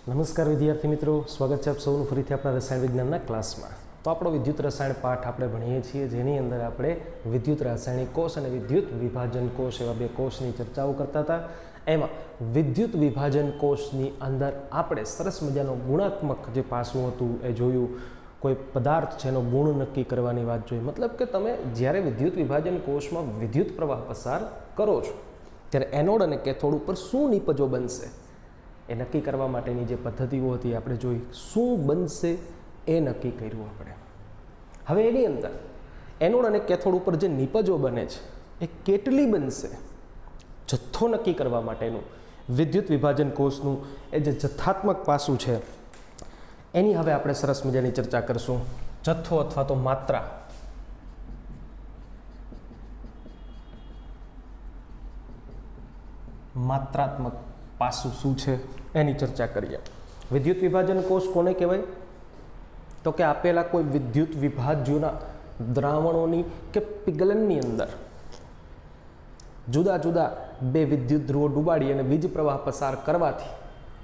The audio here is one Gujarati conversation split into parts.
નમસ્કાર વિદ્યાર્થી મિત્રો, સ્વાગત છે આપ સૌનું ફરીથી આપણા રસાયણ વિજ્ઞાનના ક્લાસમાં. તો આપણો વિદ્યુત રસાયણ પાઠ આપણે ભણીએ છીએ, જેની અંદર આપણે વિદ્યુત રાસાયણિક કોષ અને વિદ્યુત વિભાજન કોષ એવા બે કોષની ચર્ચાઓ કરતા હતા. એમાં વિદ્યુત વિભાજન કોષની અંદર આપણે સરસ મજાનો ગુણાત્મક જે પાસું હતું એ જોયું. કોઈ પદાર્થ છે એનો ગુણ નક્કી કરવાની વાત જોઈ. મતલબ કે તમે જ્યારે વિદ્યુત વિભાજન કોષમાં વિદ્યુત પ્રવાહ પસાર કરો છો ત્યારે એનોડ અને કેથોડ ઉપર શું નિપજો બનશે એ નક્કી કરવા માટેની જે પદ્ધતિઓ હતી આપણે જોઈ. શું બનશે એ નક્કી કર્યું આપણે. હવે એની અંદર એનોડ અને કેથોડ ઉપર જે નિપજો બને છે એ કેટલી બનશે, જથ્થો નક્કી કરવા માટેનું વિદ્યુત વિભાજન કોષનું એ જે જથ્થાત્મક પાસું છે એની હવે આપણે સરસ મજાની ચર્ચા કરશું. જથ્થો અથવા તો માત્રા. માત્રાત્મક પાસું શું છે એની ચર્ચા કરીએ. વિદ્યુત વિભાજન કોષ કોને કહેવાય? તો કે આપેલા કોઈ વિદ્યુત વિભાજ્યોના દ્રાવણોની કે પિગલનની અંદર જુદા જુદા બે વિદ્યુત ધ્રુવો ડૂબાડી અને વીજ પ્રવાહ પસાર કરવાથી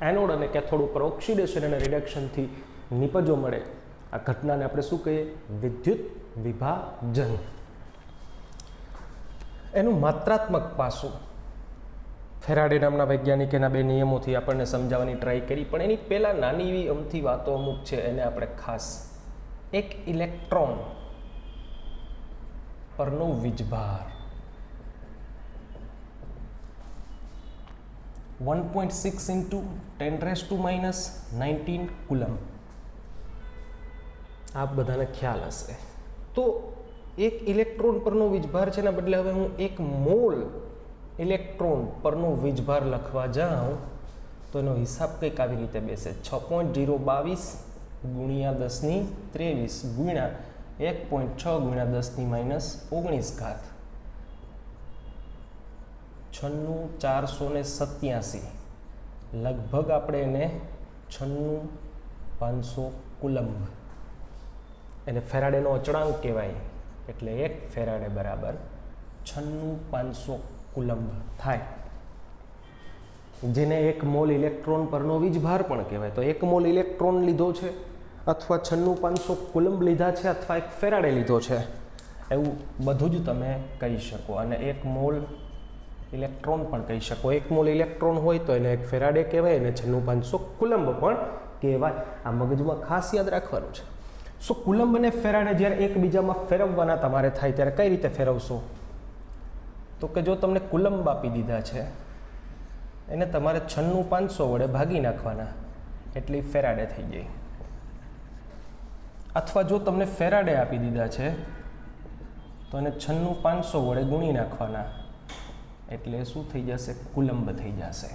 એનોડ અને કેથોડ ઉપર ઓક્સિડેશન અને રિડક્શનથી નિપજો મળે. આ ઘટનાને આપણે શું કહીએ? વિદ્યુત વિભાજન. એનું માત્રાત્મક પાસું ફેરાડે નામના વૈજ્ઞાનિક એના બે નિયમોથી આપણને સમજાવવાની ટ્રાય કરી, પણ એની પહેલાં નાની એવી અમથી વાતો અમુક છે એને આપણે ખાસ. એક ઇલેક્ટ્રોન પરનો વીજભાર 1.6 × 10⁻⁹ કુલમ. આપ બધાને ખ્યાલ હશે. તો એક ઇલેક્ટ્રોન પરનો વીજભાર છે એના બદલે હવે હું 1 મોલ ઇલેક્ટ્રોન પરનો વીજભાર લખવા જાઉં તો એનો હિસાબ કંઈક આવી રીતે બેસે. 6.022 × 10⁻23 ગુણ્યા 1.6 × 10⁻⁹ 96487 લગભગ આપણે એને 96500 કુલંબ. એને ફેરાડેનો અચળાંક કહેવાય. એટલે 1 ફેરાડે બરાબર 96500 કુલંબ થાય, જેને 1 મોલ ઇલેક્ટ્રોન પરનો વીજભાર પણ કહેવાય. તો 1 મોલ ઇલેક્ટ્રોન લીધો છે અથવા 96500 કુલંબ લીધા છે અથવા 1 ફેરાડે લીધો છે એવું બધું જ તમે કહી શકો. અને 1 મોલ ઇલેક્ટ્રોન પણ કહી શકો. 1 મોલ ઇલેક્ટ્રોન હોય તો એને 1 ફેરાડે કહેવાય અને 96500 કુલંબ પણ કહેવાય. આ મગજમાં ખાસ યાદ રાખવાનું છે. સો કુલંબ અને ફેરાડે જ્યારે એકબીજામાં ફેરવવાના તમારે થાય ત્યારે કઈ રીતે ફેરવશો? તો કે જો તમને કુલંબ આપી દીધા છે એને તમારે 96500 વડે ભાગી નાખવાના એટલે ફેરાડે થઈ જાય. અથવા જો તમને ફેરાડે આપી દીધા છે તો એને 96500 વડે ગુણી નાખવાના એટલે શું થઈ જશે? કુલંબ થઈ જશે.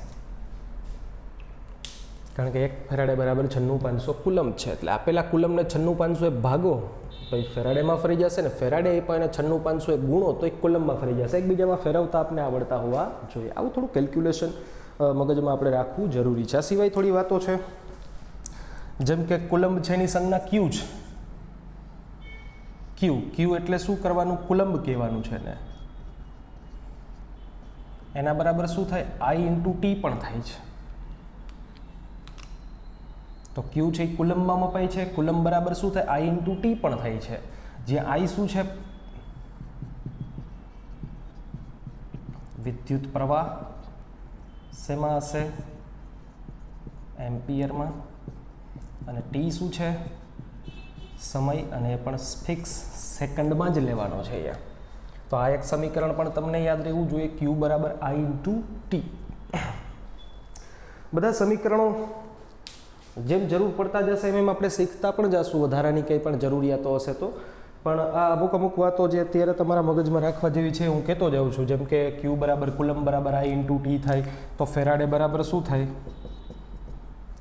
કારણ કે 1 ફેરાડે બરાબર 96500 કુલંબ છે. એટલે આપેલા કુલંબને 96500 ભાગો તો એ ફેરાડેમાં ફરી જશે ને ફેરાડે આપ્યા એને 96500 ગુણો તો એક કુલંબમાં ફરી જશે. એકબીજામાં ફેરવતા આપણે આવડતા હોવા જોઈએ. આવું થોડું કેલ્ક્યુલેશન મગજમાં આપણે રાખવું જરૂરી છે. આ સિવાય થોડી વાતો છે, જેમ કે કુલંબ છે એની સંજ્ઞા ક્યુ છે. ક્યુ એટલે શું કરવાનું? કુલંબ કહેવાનું છે ને. એના બરાબર શું થાય? I × T પણ થાય છે. તો ક્યુ છે એ કુલંબમાં મપાય છે. કુલંબ બરાબર શું થાય? I × T પણ થાય છે. જે I શું છે? વિદ્યુત પ્રવાહ. શેમાં હશે? એમ્પિયરમાં. અને T શું છે? સમય. અને એ પણ ફિક્સ સેકન્ડમાં જ લેવાનો છે અહીંયા. તો આ એક સમીકરણ પણ તમને યાદ રહેવું જોઈએ. ક્યુ બરાબર I × T. બધા સમીકરણો જેમ જરૂર પડતા જશે એમ આપણે શીખતા પણ જશું. વધારાની કંઈ પણ જરૂરિયાતો હશે તો. પણ આ અમુક વાતો જે અત્યારે તમારા મગજમાં રાખવા જેવી છે હું કહેતો જાઉં છું. જેમ કે ક્યુ બરાબર કુલંબ બરાબર I × T થાય તો ફેરાડે બરાબર શું થાય?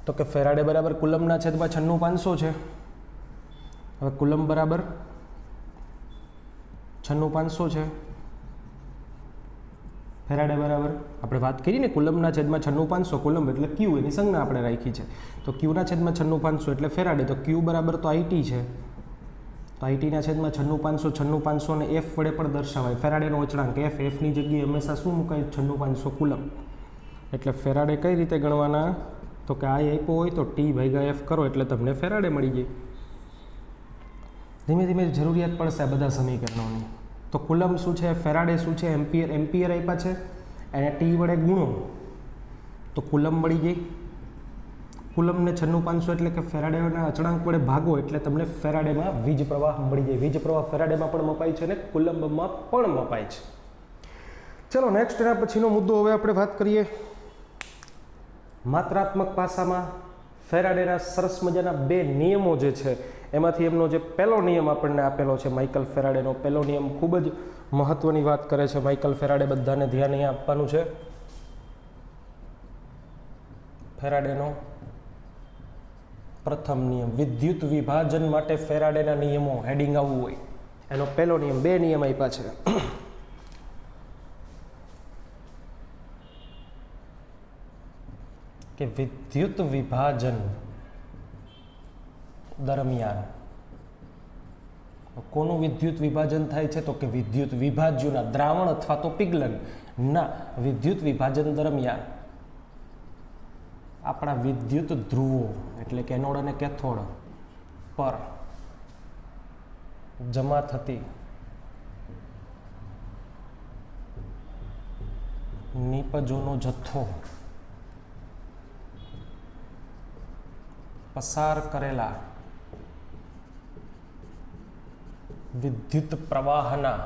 તો કે ફેરાડે બરાબર કુલંબના છેદમાં 96500 છે. હવે કુલંબ બરાબર 96500 છે. ફેરાડે બરાબર આપણે વાત કરી ને કુલંબના છેદમાં 96500 કુલંબ એટલે ક્યુ એની સંજ્ઞા આપણે રાખી છે. તો ક્યુના છેદમાં 96500 એટલે ફેરાડે. તો ક્યુ બરાબર તો IT છે. તો ITના છેદમાં 96500 ને F વડે પણ દર્શાવાય. ફેરાડેનો અચળાંક Fની જગ્યાએ હંમેશા શું મુકાય? 96500 કુલંબ. એટલે ફેરાડે કઈ રીતે ગણવાના? તો કે I આપ્યો હોય તો T/F કરો એટલે તમને ફેરાડે મળી જાય. ધીમે ધીમે જરૂરિયાત પડશે આ બધા સમીકરણોની. તો કુલમ શું છે, ફેરાડે શું છે, એમ્પિયર આપ્યા છે, એને T વડે ગુણો તો કુલમ મળી ગઈ. કુલમને 96,500 એટલે કે ફેરાડેના અચળાંક વડે ભાગો એટલે તમને ફેરાડેમાં વીજ પ્રવાહ મળી જાય. વીજ પ્રવાહ ફેરાડેમાં પણ મપાય છે અને કુલમ્બમાં પણ મપાય છે. ચલો નેક્સ્ટ એના પછીનો મુદ્દો હવે આપણે વાત કરીએ માત્રાત્મક પાસામાં ફેરાડેના સરસ મજાના બે નિયમો જે છે એમાંથી એમનો જે પહેલો નિયમ આપણને આપેલો છે માઇકલ ફેરાડેનો પહેલો નિયમ ખૂબ જ મહત્વની વાત કરે છે. માઇકલ ફેરાડે બધાને ધ્યાન અહીંયા આપવાનું છે. ફેરાડેનો પ્રથમ નિયમ વિદ્યુત વિભાજન માટે ફેરાડેના નિયમો હેડિંગ આવવું હોય એનો પહેલો નિયમ. બે નિયમ આપ્યા છે. કે વિદ્યુત વિભાજન દરમિયાન કોનું વિદ્યુત વિભાજન થાય છે તો કે વિદ્યુત વિભાજ્યુના દ્રાવણ અથવા તો પિગલન ના વિદ્યુત વિભાજન દરમિયાન આપણા વિદ્યુત ધ્રુવો એટલે કે એનોડ અને કેથોડ પર જમા થતી નિપજોનો જથ્થો પસાર કરેલા વિદ્યુત પ્રવાહના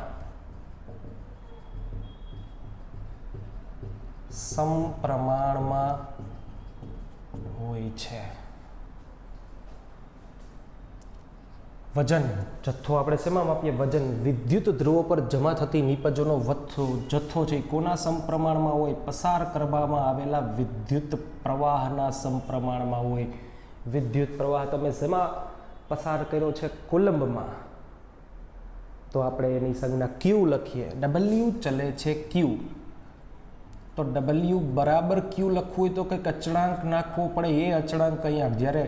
સમપ્રમાણમાં હોય છે. વજન જથ્થો આપણે શેમાં માપીએ? વજન. વિદ્યુત ધ્રુવો પર જમા થતી નિપજોનો જથ્થો છે કોના સમપ્રમાણમાં હોય? પસાર કરવામાં આવેલા વિદ્યુત પ્રવાહના સમપ્રમાણમાં હોય. વિદ્યુત પ્રવાહ તમે શેમાં પસાર કર્યો છે? કુલંબમાં. તો આપણે એની સંજ્ઞા Q લખીએ. W ચલે છે Q. તો W બરાબર Q લખવું હોય તો કંઈક અચળાંક નાખવો પડે. એ અચળાંક અહીંયા જ્યારે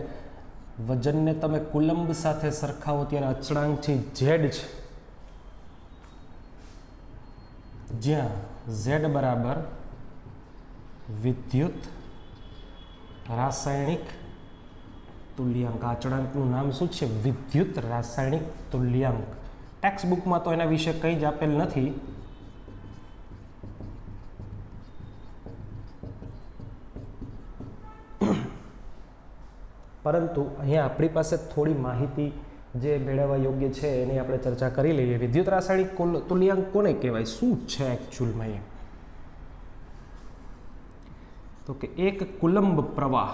વજનને તમે કુલંબ સાથે સરખાવો ત્યારે અચળાંક છે Z છે, જ્યાં Z બરાબર વિદ્યુત રાસાયણિક તુલ્યાંક. આ અચળાંકનું નામ શું છે? વિદ્યુત રાસાયણિક તુલ્યાંક. ટેક્સ્ટ બુકમાં તો એના વિશે કંઈ જ આપેલ નથી. પરંતુ અહીંયા આપણી પાસે થોડી માહિતી જે મેળવવા યોગ્ય છે એની આપણે ચર્ચા કરી લઈએ. વિદ્યુત રાસાયણિક તુલ્યાંક કોને કહેવાય? શું છે એકચ્યુઅલમાં એ? તો કે એક કુલંબ પ્રવાહ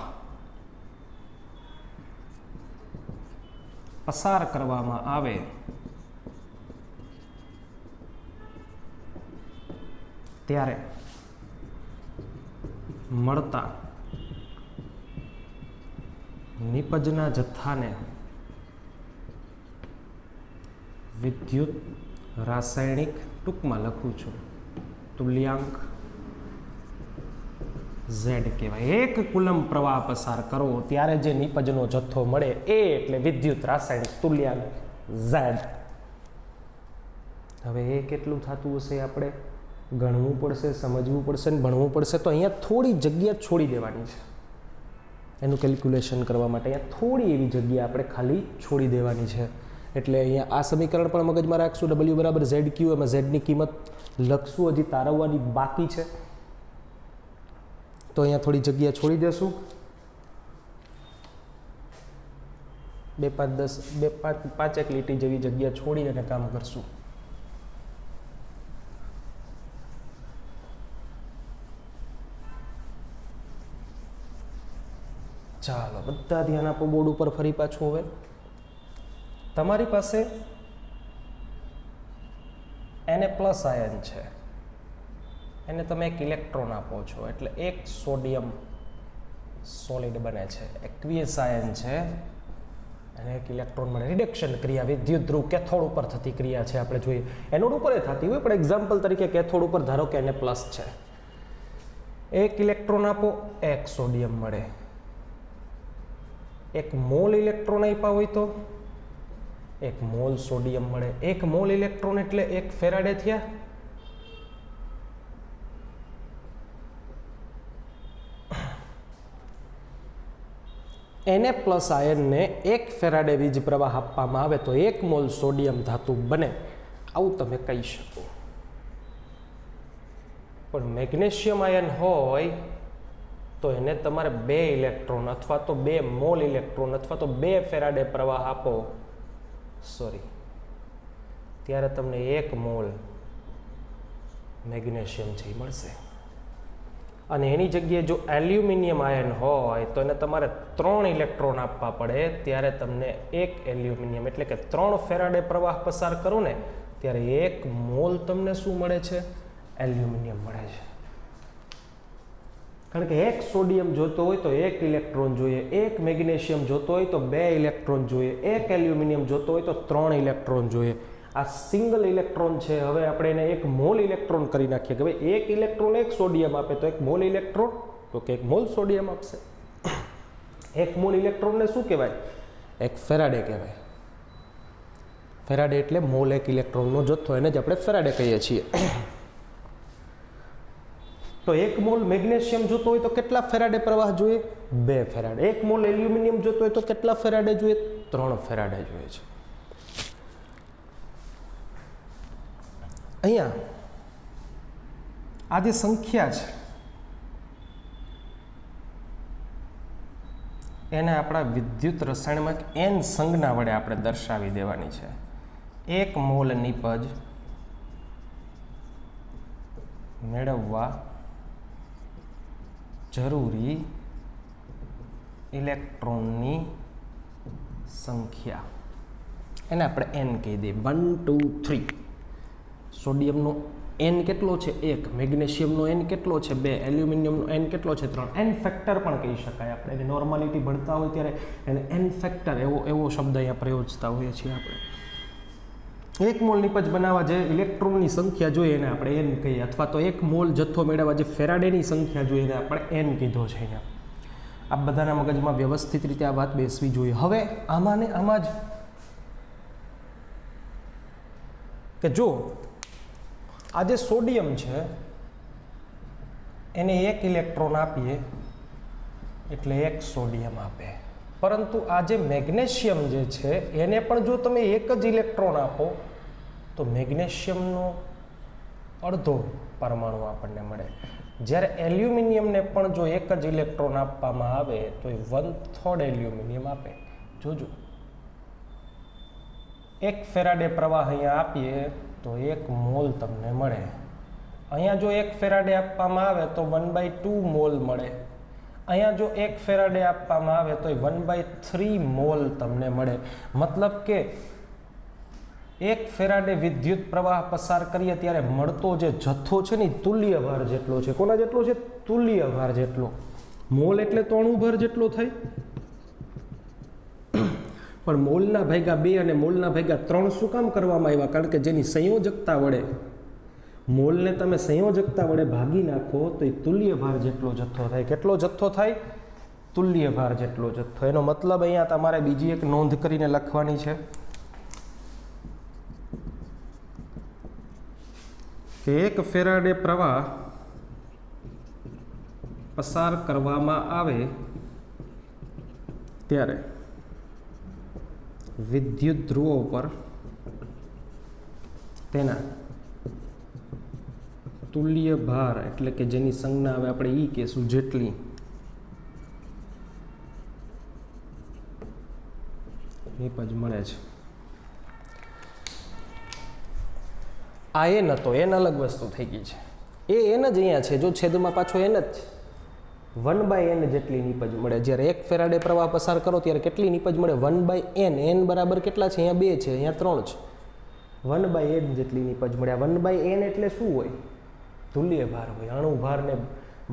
પસાર કરવામાં આવે ત્યારે મળતા નિપજના જથ્થાને વિદ્યુત રાસાયણિક, ટૂંકમાં લખું છું, તુલ્યાંક Z કહેવાય. એક કુલંબ પ્રવાહ પસાર કરો ત્યારે જે નિપજનો જથ્થો મળે એ એટલે વિદ્યુત રાસાયણિક તુલ્યાંક Z. હવે એ કેટલું થતું હશે આપણે ગણવું પડશે, સમજવું પડશે ને ભણવું પડશે. તો અહીંયા થોડી જગ્યા છોડી દેવાની છે એનું કેલ્ક્યુલેશન કરવા માટે. અહીંયા થોડી એવી જગ્યા આપણે ખાલી છોડી દેવાની છે. એટલે અહીંયા આ સમીકરણ પણ મગજમાં રાખશું. W બરાબર ZQ. એમાં ઝેડની કિંમત લખશું, હજી તારવવાની બાકી છે. તો અહીંયા થોડી જગ્યા છોડી દેશું. 2, 5, 10, 5 એક લીટી જેવી જગ્યા છોડી અને કામ કરશું. ચાલો બધા ધ્યાન આપો બોર્ડ ઉપર. ફરી પાછું હવે તમારી પાસે Na+ આયન છે, એને તમે એક ઇલેક્ટ્રોન આપો છો એટલે એક સોડિયમ સોલિડ બને છે. એક્વિયસ આયન છે અને એક ઇલેક્ટ્રોન મળે. રિડક્શન ક્રિયા વિદ્યુત ધ્રુવ કેથોડ ઉપર થતી ક્રિયા છે. આપણે જોઈએ એનોડ ઉપર થતી હોય, પણ એક્ઝામ્પલ તરીકે કેથોડ ઉપર ધારો કે Na+ છે. એક ઇલેક્ટ્રોન આપો, એક સોડિયમ મળે. એક મોલ ઇલેક્ટ્રોન આપ્યા હોય તો 1 મોલ સોડિયમ મળે. 1 મોલ ઇલેક્ટ્રોન એટલે 1 ફેરાડે થયા. Na પ્લસ આયનને 1 ફેરાડે વીજ પ્રવાહ આપવામાં આવે તો 1 મોલ સોડિયમ ધાતુ બને, આવું તમે કહી શકો. પણ મેગ્નેશિયમ આયન હોય તો એને તમારે 2 ઇલેક્ટ્રોન અથવા તો 2 મોલ ઇલેક્ટ્રોન અથવા તો 2 ફેરાડે પ્રવાહ આપો, ત્યારે તમને 1 મોલ મેગ્નેશિયમ છે એ મળશે. અને એની જગ્યાએ જો એલ્યુમિનિયમ આયન હોય તો એને તમારે 3 ઇલેક્ટ્રોન આપવા પડે, ત્યારે તમને 1 એલ્યુમિનિયમ એટલે કે 3 ફેરાડે પ્રવાહ પસાર કરો ને ત્યારે 1 મોલ તમને શું મળે છે? એલ્યુમિનિયમ મળે છે. કારણ કે 1 સોડિયમ જોતો હોય તો 1 ઇલેક્ટ્રોન જોઈએ, 1 મેગ્નેશિયમ જોતો હોય તો 2 ઇલેક્ટ્રોન જોઈએ, 1 એલ્યુમિનિયમ જોતો હોય તો 3 ઇલેક્ટ્રોન જોઈએ. આ સિંગલ ઇલેક્ટ્રોન છે. હવે આપણે એને 1 મોલ ઇલેક્ટ્રોન કરી નાખીએ કે ભાઈ 1 ઇલેક્ટ્રોન 1 સોડિયમ આપે તો 1 મોલ ઇલેક્ટ્રોન, તો કે 1 મોલ સોડિયમ આપશે. 1 મોલ ઇલેક્ટ્રોનને શું કહેવાય? 1 ફેરાડે કહેવાય. ફેરાડે એટલે મોલ 1 ઇલેક્ટ્રોનનો જથ્થો, એને જ આપણે ફેરાડે કહીએ છીએ. તો 1 મોલ મેગ્નેશિયમ જોતો હોય તો કેટલા ફેરાડે પ્રવાહ જોઈએ? 2 ફેરાડે. 1 મોલ એલ્યુમિનિયમ જોતો હોય તો કેટલા ફેરાડે જોઈએ? 3 ફેરાડે જોઈએ છે. અહીંયા આ જે સંખ્યા છે એને આપણા વિદ્યુત રસાયણમાં n સંજ્ઞા વડે આપણે દર્શાવી દેવાની છે. 1 મોલ નિપજ મેળવવા જરૂરી ઇલેક્ટ્રોનની સંખ્યા એને આપણે n કહી દઈએ. 1 2 3. સોડિયમનો n કેટલો છે? 1. મેગ્નેશિયમનો n કેટલો છે? 2. એલ્યુમિનિયમનો n કેટલો છે? 3. n ફેક્ટર પણ કહી શકાય. આપણે એને નોર્માલિટી ભણતા હોય ત્યારે એને n ફેક્ટર એવો શબ્દ અહીંયા પ્રયોજતા હોઈએ છીએ આપણે. 1 મોલ નિપજ બનાવવા જે ઇલેક્ટ્રોનની સંખ્યા જોઈએ એને આપણે n કહીએ, અથવા તો 1 મોલ જથ્થો મેળવવા જે ફેરાડેની સંખ્યા જોઈએ એને આપણે n કીધો છે. અહીંયા આ બધાના મગજમાં વ્યવસ્થિત રીતે આ વાત બેસવી જોઈએ. હવે આમાં જ કે જો આ જે સોડિયમ છે એને 1 ઇલેક્ટ્રોન આપીએ એટલે 1 સોડિયમ આપે, પરંતુ આ જે મેગ્નેશિયમ જે છે એને પણ જો તમે 1 જ ઇલેક્ટ્રોન આપો તો મેગ્નેશિયમનો અડધો પરમાણુ આપણને મળે. જ્યારે એલ્યુમિનિયમને પણ જો 1 જ ઇલેક્ટ્રોન આપવામાં આવે તો એ 1/3 એલ્યુમિનિયમ આપે. જોજો 1 ફેરાડે પ્રવાહ અહીંયા આપીએ તો 1 મોલ તમને મળે. અહીંયા જો 1 ફેરાડે આપવામાં આવે તો 1/2 મોલ મળે. અહીંયા જો 1 ફેરાડે આપવામાં આવે તો 1/3 મોલ તમને મળે. મતલબ કે 1 ફેરાડે વિદ્યુત પ્રવાહ પસાર કરીએ ત્યારે મળતો જે જથ્થો છે ને તુલ્ય ભાર જેટલો છે. કોના જેટલો છે? તુલ્ય ભાર જેટલો. મોલ એટલે તો અણુ ભાર જેટલો થાય, પણ મોલના ભાગ્યા 2 અને મોલના ભાગ્યા 3 શું કામ કરવામાં આવ્યા? કારણ કે જેની સંયોજકતા વડે મોલને તમે સંયોજકતા વડે ભાગી નાખો તો એ તુલ્ય ભાર જેટલો જથ્થો થાય. કેટલો જથ્થો થાય? તુલ્ય ભાર જેટલો જથ્થો. એનો મતલબ અહીંયા તમારે બીજી એક નોંધ કરીને લખવાની છે કે 1 ફેરાડે પ્રવાહ પસાર કરવામાં આવે ત્યારે વિદ્યુત ધ્રુવો પર તેના તુલ્ય ભાર એટલે કે જેની સંજ્ઞા હવે આપણે ઈ કહેશું જેટલી નિપજ મળે છે. આ એન હતો, એન અલગ વસ્તુ થઈ ગઈ છે. એ એન જ અહીંયા છે. જો છેદમાં પાછો એન જ છે. 1/n જેટલી નિપજ મળે. જ્યારે 1 ફેરાડે પ્રવાહ પસાર કરો ત્યારે કેટલી નિપજ મળે? 1/n. n બરાબર કેટલા છે? અહીંયા 2 છે, અહીંયા 3 છે. 1/n જેટલી નિપજ મળે. 1/n એટલે શું હોય? તુલ્ય ભાર હોય. અણુ ભારને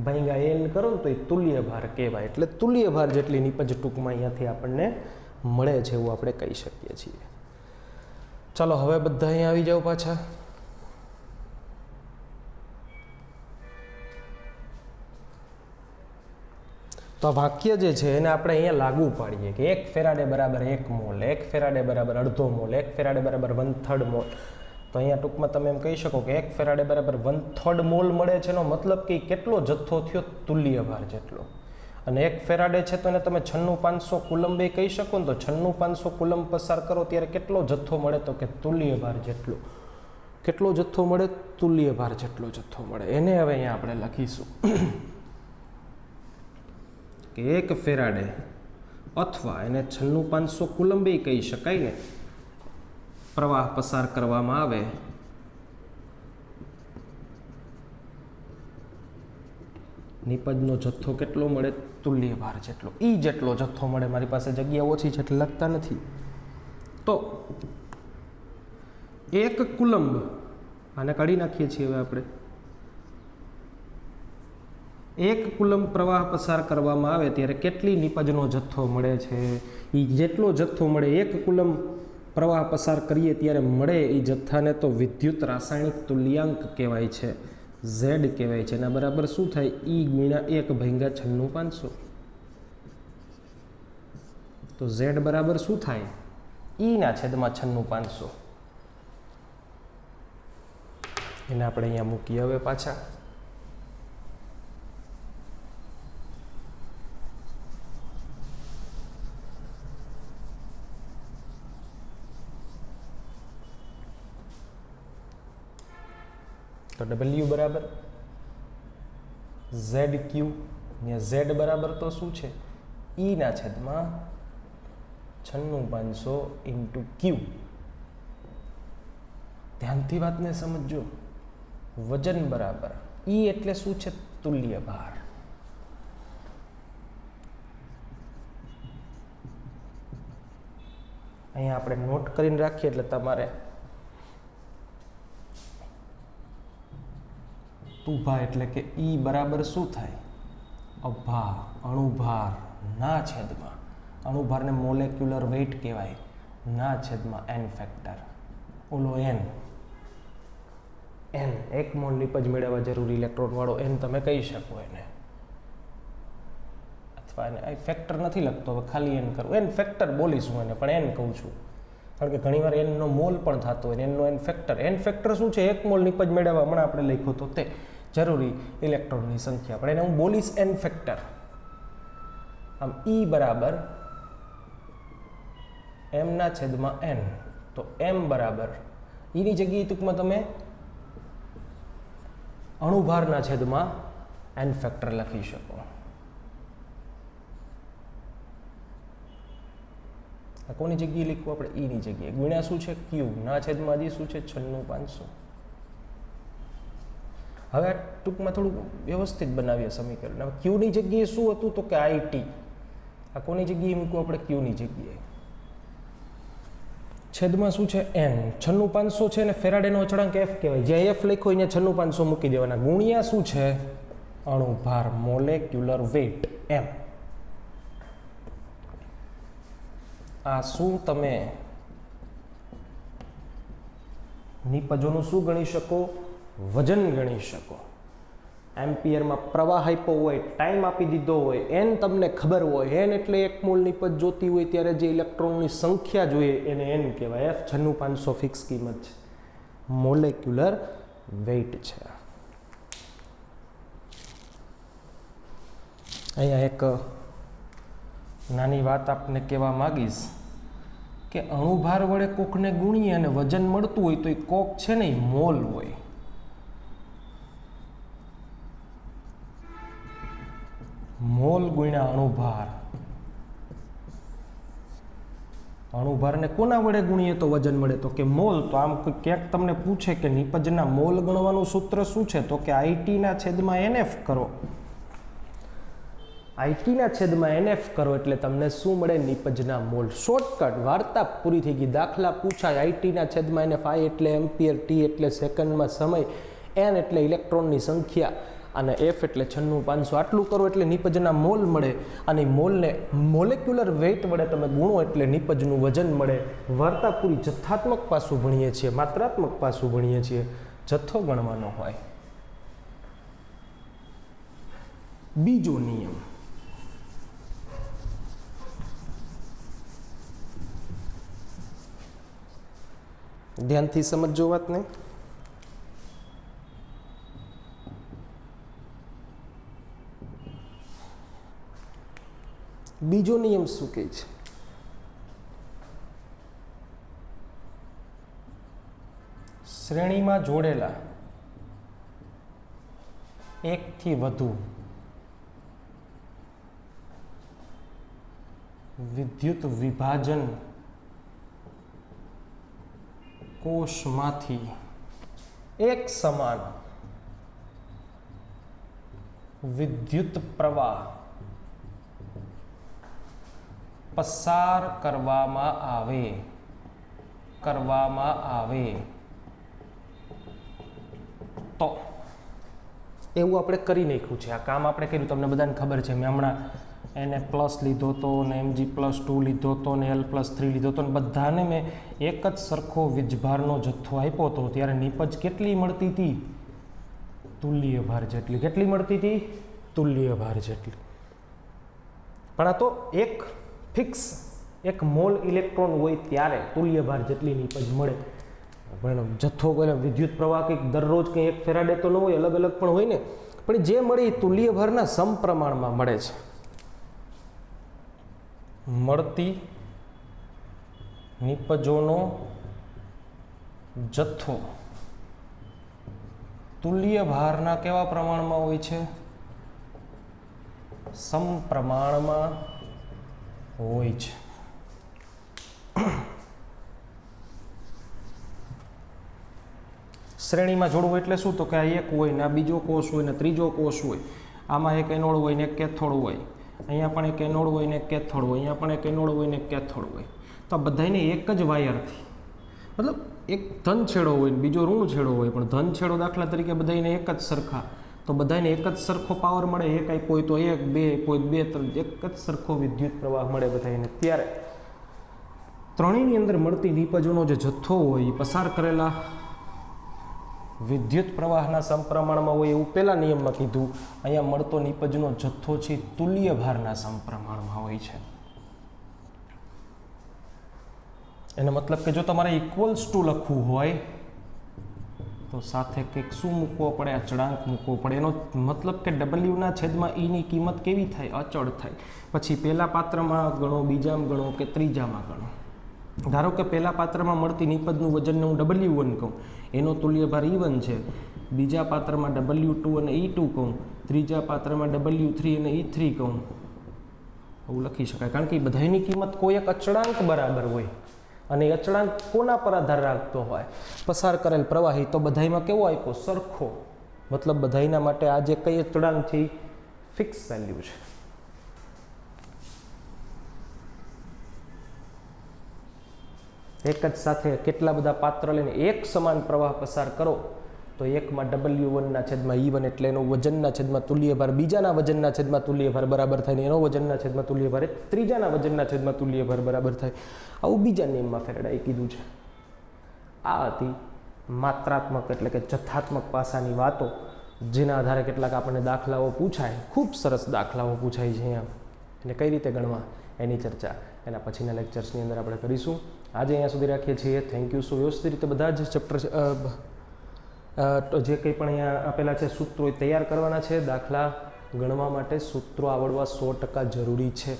ભાંગ્યા n કરો ને તો એ તુલ્ય ભાર કહેવાય. એટલે તુલ્ય ભાર જેટલી નિપજ ટૂંકમાં અહીંયાથી આપણને મળે છે એવું આપણે કહી શકીએ છીએ. ચાલો હવે બધા અહીંયા આવી જાઓ પાછા. તો આ વાક્ય જે છે એને આપણે અહીંયા લાગુ પાડીએ કે 1 ફેરાડે બરાબર 1 મોલ, 1 ફેરાડે બરાબર અડધો મોલ, 1 ફેરાડે બરાબર 1/3 મોલ. તો અહીંયા ટૂંકમાં તમે એમ કહી શકો કે 1 ફેરાડે બરાબર 1/3 મોલ મળે છે. એનો મતલબ કે કેટલો જથ્થો થયો? તુલ્ય ભાર જેટલો. અને 1 ફેરાડે છે તો એને તમે 96500 કુલંબે કહી શકો ને, તો 96500 કુલંબ પસાર કરો ત્યારે કેટલો જથ્થો મળે? તો કે તુલ્ય ભાર જેટલો. કેટલો જથ્થો મળે? તુલ્ય ભાર જેટલો જથ્થો મળે. એને હવે અહીંયા આપણે લખીશું કે 1 ફેરાડે અથવા એને 96500 કુલંબે કહી શકાય ને, પ્રવાહ પસાર કરવામાં આવે નિપજનો જથ્થો કેટલો મળે? તુલ્ય ભાર જેટલો. ઈ જેટલો જથ્થો મળે. મારી પાસે જગ્યા ઓછી છે એટલે લખતા નથી. તો 1 કુલંબ, આને કાઢી નાખીએ છીએ હવે આપણે. 1 કુલંબ પ્રવાહ પસાર કરવામાં આવે ત્યારે કેટલી નિપજનો જથ્થો મળે છે? એ જેટલો જથ્થો મળે, 1 કુલંબ પ્રવાહ પસાર કરીએ ત્યારે મળે એ જથ્થાને તો વિદ્યુત રાસાયણિક તુલ્યાંક કહેવાય છે, ઝેડ કહેવાય છે. એના બરાબર શું થાય? ઈ ગુણ્યા 1 ભાગ્યા 96500. તો ઝેડ બરાબર શું થાય? ઈના છેદમાં 96500. એને આપણે અહીંયા મૂકીએ હવે પાછા. તો W બરાબર ZQ, ને Z બરાબર તો શું છે? ઈના છેદમાં 96500 ઇન્ટુ Q. ધ્યાનથી વાતને સમજજો. વજન બરાબર ઈ એટલે શું છે? તુલ્ય ભાર. અહીંયા આપણે નોટ કરીને રાખીએ એટલે તમારે તુભા એટલે કે ઈ બરાબર શું થાય? અભા, અણુભાર ના છેદમાં, અણુભારને મોલેક્યુલર વેઇટ કહેવાય, ના છેદમાં એન ફેક્ટર. ઓલો એન 1 મોલ નિપજ મેળવવા જરૂરી ઇલેક્ટ્રોન વાળો એન તમે કહી શકો એને, અથવા એને ફેક્ટર નથી લખતો, હવે ખાલી એન કરું. એન ફેક્ટર બોલીશું એને, પણ એન કહું છું કારણ કે ઘણીવાર એનનો મોલ પણ થતો હોય. એનનો એન ફેક્ટર. એન ફેક્ટર શું છે? 1 મોલ નિપજ મેળવવા હમણાં આપણે લખ્યો તો તે જરૂરી ઇલેક્ટ્રોનની સંખ્યા, પણ એને હું બોલીશ એન ફેક્ટર. આમ ઈ બરાબર એમ ના છેદમાં એન. તો એમ બરાબર ઈની જગ્યાએ ટૂંકમાં તમે અણુભારના છેદમાં એન ફેક્ટર લખી શકો. આ કોની જગ્યાએ લખવું આપણે? ઈની જગ્યાએ. ગુણ્યા શું છે? ક્યુ. ના છેદમાં હજી શું છે? 96500. હવે ટૂંકમાં થોડું વ્યવસ્થિત બનાવીએ સમીકરણ. હવે ક્યુની જગ્યાએ શું હતું? તો કે આઈટી. આ કોની જગ્યાએ મૂકવું આપણે? ક્યુની જગ્યાએ. છેદમાં શું છે? એન. 96500 છે ને ફેરાડેનો અચળાંક એફ કહેવાય. જ્યાં એફ લખ્યો અહીંયા 96500 મૂકી દેવાના. ગુણ્યા શું છે? અણુભાર, મોલેક્યુલર વેઇટ એમ. આ શું તમે નિપજોનું શું ગણી શકો? વજન ગણી શકો. એમ્પિયરમાં પ્રવાહ આપ્યો હોય, ટાઈમ આપી દીધો હોય, એન તમને ખબર હોય, એન એટલે 1 મોલ નિપજ જોતી હોય ત્યારે જે ઇલેક્ટ્રોનની સંખ્યા જોઈએ એને એન કહેવાય. એફ 96500 ફિક્સ કિંમત છે, મોલેક્યુલર વેઇટ છે. અહીંયા એક નાની વાત આપને કહેવા માંગીશ કે અણુભાર વડે કોકને ગુણીએ અને વજન મળતું હોય તો એ કોક છે ને એ મોલ હોય. મોલ ગુણ્યા અણુભાર. અણુભારને કોના વડે ગુણીએ તો વજન મળે? તો કે મોલ. તો આમ ક્યાંક તમને પૂછે કે નિપજના મોલ ગણવાનું સૂત્ર શું છે? તો કે આઈટીના છેદમાં એનએફ કરો. આઈટીના છેદમાં એનએફ કરો એટલે તમને શું મળે? નિપજના મોલ. શોર્ટકટ, વાર્તા પૂરી થઈ ગઈ. દાખલા પૂછાય આઈટીના છેદમાં એનએફ. આઈ એટલે એમ્પિયર, ટી એટલે સેકન્ડમાં સમય, એન એટલે ઇલેક્ટ્રોનની સંખ્યા અને એફ એટલે 96500. આટલું કરો એટલે નિપજના મોલ મળે. અને મોલને મોલેક્યુલર વેઇટ વડે તમે ગુણો એટલે નિપજનું વજન મળે. વાર્તા પૂરી. જથ્થાત્મક પાસું ભણીએ છીએ, માત્રાત્મક પાસું ભણીએ છીએ. જથ્થો ગણવાનો હોય. બીજો નિયમ, ધ્યાનથી સમજો વાતને. બીજો નિયમ શું કહે છે? શ્રેણીમાં જોડેલા એકથી વધુ વિદ્યુત વિભાજન કોષમાંથી એક સમાન વિદ્યુત પ્રવાહ પસાર કરવામાં આવે તો એવું આપણે કરી નાખ્યું છે. આ કામ આપણે કર્યું, તમને બધાને ખબર છે. મેં હમણાં એને પ્લસ લીધો હતો ને Mg+2 લીધો હતો ને L+3 લીધો હતો ને બધાને મેં એક જ સરખો વીજભારનો જથ્થો આપ્યો હતો. ત્યારે નીપજ કેટલી મળતી હતી? તુલ્ય ભાર જેટલી. કેટલી મળતી હતી? તુલ્ય ભાર જેટલી. પણ આ તો એક ફિક્સ એક મોલ ઇલેક્ટ્રોન હોય ત્યારે તુલ્ય ભાર જેટલી નીપજ મળે. પણ જથ્થો વિદ્યુત પ્રવાહ કંઈક દરરોજ કંઈ એક ફેરાડે તો ન હોય, અલગ અલગ પણ હોય ને. પણ જે મળે એ તુલ્ય ભારના સમપ્રમાણમાં મળે છે. મળતી નીપજોનો જથ્થો તુલ્ય ભારના કેવા પ્રમાણમાં હોય છે? સમપ્રમાણમાં હોય છે. શ્રેણીમાં જોડવું એટલે શું? તો કે આ એક હોય ને આ બીજો કોષ હોય ને ત્રીજો કોષ હોય. આમાં એક એનોડ હોય ને એક કેથોડ હોય. અહીંયા પણ એક એનોડ હોય ને એક કેથોડ હોય. અહીંયા પણ એક એનોડ હોય ને એક કેથોડ હોય. તો આ બધાને એક જ વાયરથી, મતલબ એક ધન છેડો હોય ને બીજો ઋણ છેડો હોય, પણ ધન છેડો દાખલા તરીકે બધાને એક જ સરખા, તો બધાને એક જ સરખો પાવર મળે. એક આપ્યો હોય તો એક, બે આપ્યો હોય 2, 3, એક જ સરખો વિદ્યુત પ્રવાહ મળે બધાને. ત્યારે ત્રણેયની અંદર મળતી નીપજોનો જે જથ્થો હોય એ પસાર કરેલા વિદ્યુત પ્રવાહના સમપ્રમાણમાં હોય એવું પહેલા નિયમમાં કીધું. અહીંયા મળતો નીપજનો જથ્થો છે તુલ્ય ભારના સમપ્રમાણમાં હોય છે. એનો મતલબ કે જો તમારે ઇક્વલ્સ ટુ લખવું હોય તો સાથે કંઈક શું મૂકવો પડે? અચળાંક મૂકવો પડે. એનો મતલબ કે ડબલ્યુના છેદમાં ઈની કિંમત કેવી થાય? અચળ થાય. પછી પહેલા પાત્રમાં ગણો, બીજામાં ગણો કે ત્રીજામાં ગણો. ધારો કે પહેલા પાત્રમાં મળતી નીપજનું વજનને હું W1 કહું, એનો તુલ્ય ભાર E1 છે. બીજા પાત્રમાં W2 અને E2 કહું, ત્રીજા પાત્રમાં W3 અને E3 કહું. આવું લખી શકાય. કારણ કે બધાની કિંમત કોઈ એક અચળાંક બરાબર હોય અને એ અચળાંક કોના પર આધાર રાખતો હોય? પસાર કરેલ પ્રવાહી. તો બધામાં કેવો આપ્યો? સરખો. મતલબ બધાના માટે આ જે કઈ અચળાંક છે એ ફિક્સ વેલ્યુ છે. એક જ સાથે કેટલા બધા પાત્ર લઈને એક સમાન પ્રવાહ પસાર કરો તો એકમાં W1ના છેદમાં E1 એટલે એનો વજનના છેદમાં તુલ્ય ભાર બીજાના વજનના છેદમાં તુલ્ય ભાર બરાબર થાય ને એનો વજનના છેદમાં તુલ્ય ભાર ત્રીજાના વજનના છેદમાં તુલ્ય ભાર બરાબર થાય. આવું બીજા નિયમમાં ફેરાડેએ કીધું છે. આ હતી માત્રાત્મક એટલે કે જથ્થાત્મક પાસાની વાતો, જેના આધારે કેટલાક આપણને દાખલાઓ પૂછાય. ખૂબ સરસ દાખલાઓ પૂછાય છે અહીંયા. અને કઈ રીતે ગણવા એની ચર્ચા એના પછીના લેક્ચર્સની અંદર આપણે કરીશું. આજે અહીંયા સુધી રાખીએ છીએ. Thank you. સો વ્યવસ્થિત રીતે બધા જ ચેપ્ટર જે કંઈ પણ અહીંયા આપેલા છે સૂત્રો એ તૈયાર કરવાના છે. દાખલા ગણવા માટે સૂત્રો આવડવા 100% જરૂરી છે.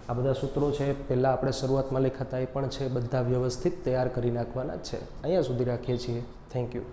આ બધા સૂત્રો છે પહેલાં આપણે શરૂઆતમાં લખાતા એ પણ છે, બધા વ્યવસ્થિત તૈયાર કરી નાખવાના છે. અહીંયા સુધી રાખીએ છીએ. Thank you.